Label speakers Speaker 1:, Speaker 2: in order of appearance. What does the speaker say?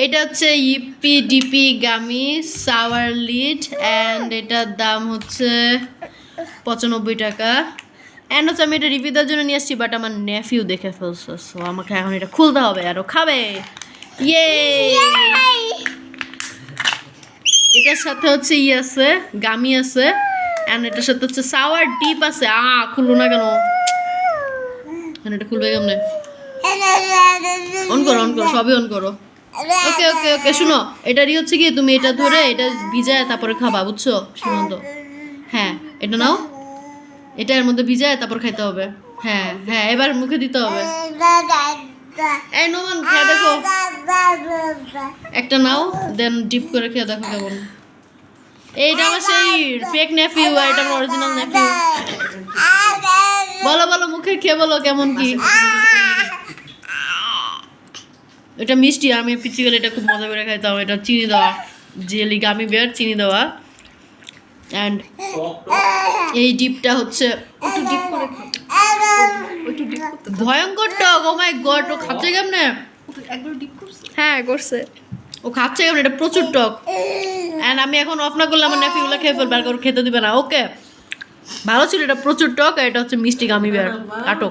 Speaker 1: এটা হচ্ছে EP DP gummy sour lead and এটার দাম হচ্ছে 95 টাকা। অ্যান্ড হচ্ছে আমি এটা রিভিউ দেওয়ার জন্য নিয়ে আসছি, বাট আমার নেফিউ দেখে ফেলছে, সো আমাকে এখন এটা খুলতে হবে আরও খাবে। ইয়ে, এটার সাথে হচ্ছে আছে গামি আছে অ্যান্ড এটার সাথে হচ্ছে সাওয়ার ডিপ আছে। খুললো না কেন? এটা খুলবে কেমনে? অন করো সবই অন করো। ওকে ওকে ওকে, শুনো, এটারই হচ্ছে কি তুমি এটা ধরে এটা ভিজায় তারপরে খাবা, বুঝছো সীমান্ত? হ্যাঁ, এটা নাও, এটা এর মধ্যে ভিজায় তারপর খাইতে হবে। হ্যাঁ হ্যাঁ, এবার মুখে দিতে হবে। এই নোমান, খেয়ে দেখো, একটা নাও, দেন ডিপ করে খেয়ে দেখো কেমন। এইটা আমার সেই ফেক নেফিউ আর এটা আমার অরিজিনাল নেফিউ। বলো বলো, মুখে খেয়ে বলো কেমন কি। এটা মিষ্টি, আমি পিচি গেলে এটা খুব মজা করে খাইতাম। এটা চিনি দেওয়া জেলি গামি বেয়ার, চিনি দেওয়া। অ্যান্ড এই ডিপটা হচ্ছে ভয়ঙ্কর টক। ও মাই গড, ও খাচ্ছে কেমনে? হ্যাঁ করছে, ও খাচ্ছে কেমন? এটা প্রচুর টক। অ্যান্ড আমি এখন অফ না করলে আমার নেফিগুলো খেয়ে ফেলবে, আর খেতে দিবে না। ওকে, ভালো ছিল, এটা প্রচুর টক। এটা হচ্ছে মিষ্টি গামি বেয়ার। কাটো।